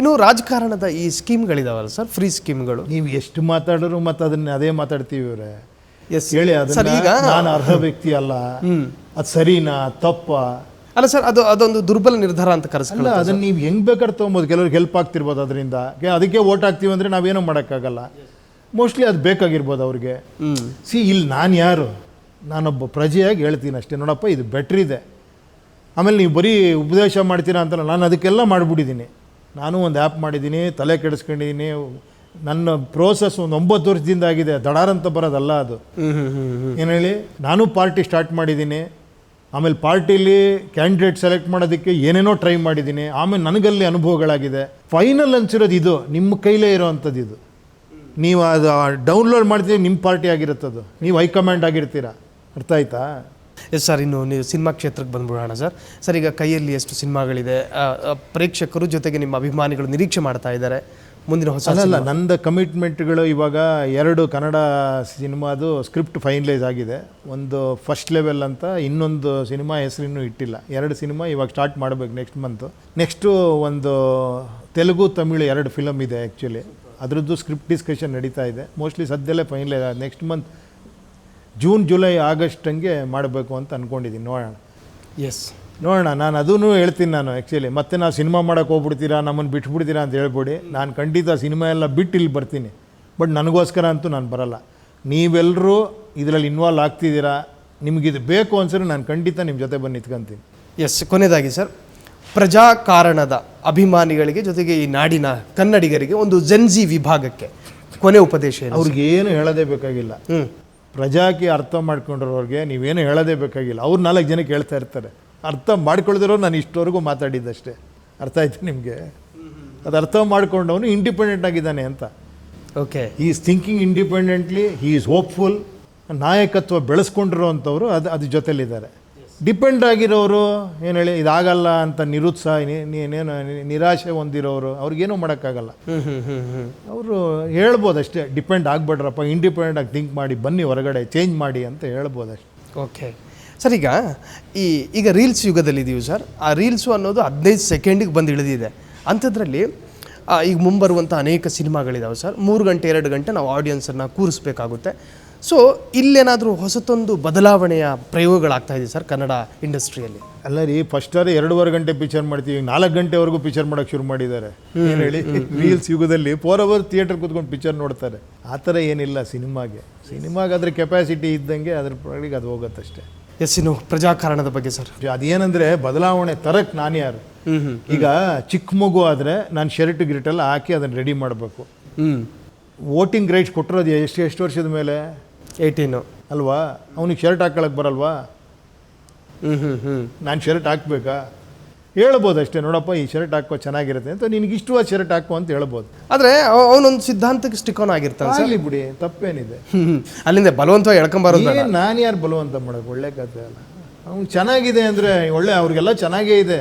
ಇನ್ನು ರಾಜಕಾರಣದ ಈ ಸ್ಕೀಮ್ಗಳಿದಾವಲ್ಲ ಸರ್, ಫ್ರೀ ಸ್ಕೀಮ್ಗಳು, ನೀವು ಎಷ್ಟು ಮಾತಾಡೋರು ಮತ್ತೆ ಅದನ್ನ ಅದೇ ಮಾತಾಡ್ತೀವಿ ಇವರೇ. ಎಸ್ ಹೇಳಿ, ಸರ್. ಈಗ ನಾನು ಅರ್ಹ ವ್ಯಕ್ತಿ ಅಲ್ಲ, ಅದು ಸರಿನಾ ತಪ್ಪ ಅಲ್ಲ ಸರ್, ಅದೊಂದು ದುರ್ಬಲ ನಿರ್ಧಾರ ಅಂತ ಕರೆಸ್ಕೊಳ್ಳ. ಅದನ್ನ ನೀವು ಹೆಂಗ್ ಬೇಕಾದ್ರೆ ತೊಗೊಬೋದು, ಕೆಲವ್ರಿಗೆ ಹೆಲ್ಪ್ ಆಗ್ತಿರ್ಬೋದು ಅದರಿಂದ. ಅದಕ್ಕೆ ಓಟ್ ಹಾಕ್ತೀವಿ ಅಂದರೆ ನಾವೇನೋ ಮಾಡೋಕ್ಕಾಗಲ್ಲ. ಮೋಸ್ಟ್ಲಿ ಅದು ಬೇಕಾಗಿರ್ಬೋದು ಅವ್ರಿಗೆ. ಇಲ್ಲಿ ನಾನು ಯಾರು, ನಾನೊಬ್ಬ ಪ್ರಜೆಯಾಗಿ ಹೇಳ್ತೀನಿ ಅಷ್ಟೇ. ನೋಡಪ್ಪ, ಇದು ಬೆಟ್ರ್ ಇದೆ. ಆಮೇಲೆ ನೀವು ಬರೀ ಉಪದೇಶ ಮಾಡ್ತೀರಾ ಅಂತಲ್ಲ, ನಾನು ಅದಕ್ಕೆಲ್ಲ ಮಾಡಿಬಿಟ್ಟಿದ್ದೀನಿ. ನಾನು ಒಂದು ಆ್ಯಪ್ ಮಾಡಿದ್ದೀನಿ, ತಲೆ ಕೆಡಿಸ್ಕೊಂಡಿದ್ದೀನಿ. ನನ್ನ ಪ್ರೋಸೆಸ್ ಒಂದು 9 ವರ್ಷದಿಂದ ಆಗಿದೆ. ದಡಾರಂತ ಬರೋದಲ್ಲ ಅದು. ಏನು ಹೇಳಿ, ನಾನು ಪಾರ್ಟಿ ಸ್ಟಾರ್ಟ್ ಮಾಡಿದ್ದೀನಿ. ಆಮೇಲೆ ಪಾರ್ಟಿಲಿ ಕ್ಯಾಂಡಿಡೇಟ್ ಸೆಲೆಕ್ಟ್ ಮಾಡೋದಕ್ಕೆ ಏನೇನೋ ಟ್ರೈ ಮಾಡಿದ್ದೀನಿ. ಆಮೇಲೆ ನನಗಲ್ಲಿ ಅನುಭವಗಳಾಗಿದೆ. ಫೈನಲ್ ಅನ್ಸಿರೋದು ಇದು, ನಿಮ್ಮ ಕೈಲೇ ಇರೋವಂಥದ್ದು ಇದು. ನೀವು ಅದು ಡೌನ್ಲೋಡ್ ಮಾಡ್ತೀವಿ, ನಿಮ್ಮ ಪಾರ್ಟಿ ಆಗಿರುತ್ತದು, ನೀವು ಹೈಕಮಾಂಡ್ ಆಗಿರ್ತೀರ. ಅರ್ಥ ಆಯ್ತಾ? Yes sir. ಇನ್ನು ನೀವು ಸಿನಿಮಾ ಕ್ಷೇತ್ರಕ್ಕೆ ಬಂದ್ಬಿಡೋಣ ಸರ್. ಸರ್, ಈಗ ಕೈಯಲ್ಲಿ ಎಷ್ಟು ಸಿನಿಮಾಗಳಿದೆ, ಪ್ರೇಕ್ಷಕರು ಜೊತೆಗೆ ನಿಮ್ಮ ಅಭಿಮಾನಿಗಳು ನಿರೀಕ್ಷೆ ಮಾಡ್ತಾ ಇದ್ದಾರೆ ಮುಂದಿನ ಹೊಸ? ಅಲ್ಲ, ನಂದು ಕಮಿಟ್ಮೆಂಟ್ಗಳು ಇವಾಗ 2 ಕನ್ನಡ ಸಿನಿಮಾದು ಸ್ಕ್ರಿಪ್ಟ್ ಫೈನಲೈಸ್ ಆಗಿದೆ. ಒಂದು ಫಸ್ಟ್ ಲೆವೆಲ್ ಅಂತ, ಇನ್ನೊಂದು ಸಿನಿಮಾ ಹೆಸರಿನ್ನೂ ಇಟ್ಟಿಲ್ಲ. 2 ಸಿನಿಮಾ ಇವಾಗ ಸ್ಟಾರ್ಟ್ ಮಾಡಬೇಕು ನೆಕ್ಸ್ಟ್ ಮಂತು. ನೆಕ್ಸ್ಟು ಒಂದು ತೆಲುಗು ತಮಿಳು 2 ಫಿಲಮ್ ಇದೆ ಆ್ಯಕ್ಚುಲಿ. ಅದರದ್ದು ಸ್ಕ್ರಿಪ್ಟ್ ಡಿಸ್ಕಷನ್ ನಡೀತಾ ಇದೆ. ಮೋಸ್ಟ್ಲಿ ಸದ್ಯಲ್ಲೇ ಫೈನಲೈಸ್ ಆಗಿದೆ. Next month June July August ಹಂಗೆ ಮಾಡಬೇಕು ಅಂತ ಅಂದ್ಕೊಂಡಿದ್ದೀನಿ. ನೋಡೋಣ. ಎಸ್, ನೋಡೋಣ. ನಾನು ಅದೂ ಹೇಳ್ತೀನಿ. ನಾನು ಆ್ಯಕ್ಚುಲಿ ಮತ್ತೆ ನಾವು ಸಿನಿಮಾ ಮಾಡೋಕ್ಕೆ ಹೋಗ್ಬಿಡ್ತೀರಾ, ನಮ್ಮನ್ನು ಬಿಟ್ಬಿಡ್ತೀರಾ ಅಂತ ಹೇಳ್ಬೇಡಿ. ನಾನು ಖಂಡಿತ ಸಿನಿಮಾ ಎಲ್ಲ ಬಿಟ್ಟು ಇಲ್ಲಿ ಬರ್ತೀನಿ. ಬಟ್ ನನಗೋಸ್ಕರ ಅಂತೂ ನಾನು ಬರಲ್ಲ. ನೀವೆಲ್ಲರೂ ಇದರಲ್ಲಿ ಇನ್ವಾಲ್ವ್ ಆಗ್ತಿದ್ದೀರಾ, ನಿಮಗಿದು ಬೇಕು ಅನ್ಸರೆ ನಾನು ಖಂಡಿತ ನಿಮ್ಮ ಜೊತೆ ಬಂದು ನಿಂತ್ಕೊಂತೀನಿ. ಎಸ್. ಕೊನೆಯದಾಗಿ ಸರ್, ಪ್ರಜಾಕಾರಣದ ಅಭಿಮಾನಿಗಳಿಗೆ ಜೊತೆಗೆ ಈ ನಾಡಿನ ಕನ್ನಡಿಗರಿಗೆ ಒಂದು ಜೆನ್ಜಿ ವಿಭಾಗಕ್ಕೆ ಕೊನೆ ಉಪದೇಶ ಏನು? ಅವ್ರಿಗೇನು ಹೇಳೋದೇ ಬೇಕಾಗಿಲ್ಲ. ಪ್ರಜಾಕಿ ಅರ್ಥ ಮಾಡ್ಕೊಂಡಿರೋರಿಗೆ ನೀವೇನು ಹೇಳೋದೇ ಬೇಕಾಗಿಲ್ಲ. ಅವ್ರು 4 ಜನಕ್ಕೆ ಹೇಳ್ತಾ ಇರ್ತಾರೆ. ಅರ್ಥ ಮಾಡ್ಕೊಳ್ದಿರೋ ನಾನು ಇಷ್ಟವರೆಗೂ ಮಾತಾಡಿದ್ದಷ್ಟೇ. ಅರ್ಥ ಆಯ್ತು ನಿಮಗೆ? ಅದು ಅರ್ಥ ಮಾಡ್ಕೊಂಡವನು ಇಂಡಿಪೆಂಡೆಂಟ್ ಆಗಿದ್ದಾನೆ ಅಂತ. Okay. He is thinking independently, he is hopeful. ನಾಯಕತ್ವ ಬೆಳೆಸ್ಕೊಂಡಿರೋ ಅಂಥವ್ರು ಅದು ಜೊತೆಲಿದ್ದಾರೆ. ಡಿಪೆಂಡ್ ಆಗಿರೋರು ಏನು ಹೇಳಿ, ಇದಾಗಲ್ಲ ಅಂತ ನಿರುತ್ಸಾಹ, ನಿರಾಶೆ ಹೊಂದಿರೋರು ಅವ್ರಿಗೇನೂ ಮಾಡೋಕ್ಕಾಗಲ್ಲ. ಅವರು ಹೇಳ್ಬೋದು ಅಷ್ಟೇ, ಡಿಪೆಂಡ್ ಆಗಬೇಡ್ರಪ್ಪ, ಇಂಡಿಪೆಂಡೆಂಟಾಗಿ ಥಿಂಕ್ ಮಾಡಿ ಬನ್ನಿ, ಹೊರಗಡೆ ಚೇಂಜ್ ಮಾಡಿ ಅಂತ ಹೇಳ್ಬೋದು ಅಷ್ಟೇ. Okay sir. ಈಗ ರೀಲ್ಸ್ ಯುಗದಲ್ಲಿದ್ದೀವಿ ಸರ್. ಆ ರೀಲ್ಸು ಅನ್ನೋದು 15 ಸೆಕೆಂಡಿಗೆ ಬಂದು ಇಳಿದಿದೆ. ಅಂಥದ್ರಲ್ಲಿ ಈಗ ಮುಂಬರುವಂಥ ಅನೇಕ ಸಿನಿಮಾಗಳಿದ್ದಾವೆ ಸರ್. 3 ಗಂಟೆ 2 ಗಂಟೆ ನಾವು ಆಡಿಯನ್ಸನ್ನು ಕೂರಿಸ್ಬೇಕಾಗುತ್ತೆ. ಸೊ ಇಲ್ಲೇನಾದರೂ ಹೊಸತೊಂದು ಬದಲಾವಣೆಯ ಪ್ರಯೋಗಗಳಾಗ್ತಾ ಇದೆ ಸರ್ ಕನ್ನಡ ಇಂಡಸ್ಟ್ರಿಯಲ್ಲಿ? ಅಲ್ಲ ರೀ, ಫಸ್ಟಾರೆ 2.5 ಗಂಟೆ ಪಿಕ್ಚರ್ ಮಾಡ್ತೀವಿ, 4 ಗಂಟೆವರೆಗೂ ಪಿಕ್ಚರ್ ಮಾಡೋಕ್ಕೆ ಶುರು ಮಾಡಿದ್ದಾರೆ. ಏನು ಹೇಳಿ, ರೀಲ್ಸ್ ಯುಗದಲ್ಲಿ 4 ಅವರ್ ಥಿಯೇಟರ್ ಕೂತ್ಕೊಂಡು ಪಿಕ್ಚರ್ ನೋಡ್ತಾರೆ. ಆ ಥರ ಏನಿಲ್ಲ ಸಿನಿಮಾಗಾದ್ರೆ ಕೆಪಾಸಿಟಿ ಇದ್ದಂಗೆ ಅದ್ರ ಪ್ರಗಳಿಗೆ ಅದು ಹೋಗುತ್ತಷ್ಟೇ. ಎಸ್. ಇನ್ನು ಪ್ರಜಾಕಾರಣದ ಬಗ್ಗೆ ಸರ್, ಅದೇನಂದರೆ ಬದಲಾವಣೆ ತರಕ್ಕೆ ನಾನು ಯಾರು? ಈಗ ಚಿಕ್ಕ ಮಗು ಆದರೆ ನಾನು ಶರ್ಟ್ ಗಿರ್ಟೆಲ್ಲ ಹಾಕಿ ಅದನ್ನು ರೆಡಿ ಮಾಡಬೇಕು. ವೋಟಿಂಗ್ ರೈಟ್ಸ್ ಕೊಟ್ಟಿರೋದು ಎಷ್ಟು ವರ್ಷದ ಮೇಲೆ? 18 ಅಲ್ವಾ? ಅವನಿಗೆ ಶರ್ಟ್ ಹಾಕೊಳ್ಳೋಕೆ ಬರಲ್ವಾ? ನಾನು ಶರ್ಟ್ ಹಾಕ್ಬೇಕಾ? ಹೇಳ್ಬೋದು ಅಷ್ಟೇ, ನೋಡಪ್ಪ ಈ ಶರ್ಟ್ ಹಾಕೋ ಚೆನ್ನಾಗಿರುತ್ತೆ ಅಂತ, ನಿನಗೆ ಇಷ್ಟವಾದ ಶರ್ಟ್ ಹಾಕೋ ಅಂತ ಹೇಳ್ಬೋದು. ಆದರೆ ಅವನೊಂದು ಸಿದ್ಧಾಂತಕ್ಕೆ ಸ್ಟಿಕ್ ಆನ್ ಆಗಿರ್ತಾನೆ. ಆಗಲಿ ಬಿಡಿ, ತಪ್ಪೇನಿದೆ. ಅಲ್ಲಿಂದ ಬಲವಂತವಾಗಿ ಎಳ್ಕೊಂಬರೋದು. ನಾನು ಯಾರು ಬಲವಂತ ಮಾಡೋಕೆ? ಒಳ್ಳೆ ಕಥೆ ಅಲ್ಲ. ಅವ್ನು ಚೆನ್ನಾಗಿದೆ ಅಂದರೆ ಒಳ್ಳೆ, ಅವ್ರಿಗೆಲ್ಲ ಚೆನ್ನಾಗೇ ಇದೆ.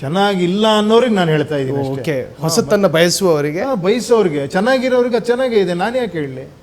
ಚೆನ್ನಾಗಿಲ್ಲ ಅನ್ನೋರಿಗೆ ನಾನು ಹೇಳ್ತಾ ಇದ್ದೀನಿ. ಓಕೆ. ಹೊಸತನ್ನು ಬಯಸುವವರಿಗೆ, ಬಯಸೋರಿಗೆ, ಚೆನ್ನಾಗಿರೋರಿಗೆ ಚೆನ್ನಾಗೇ ಇದೆ. ನಾನು ಯಾಕೆ ಹೇಳಲಿ?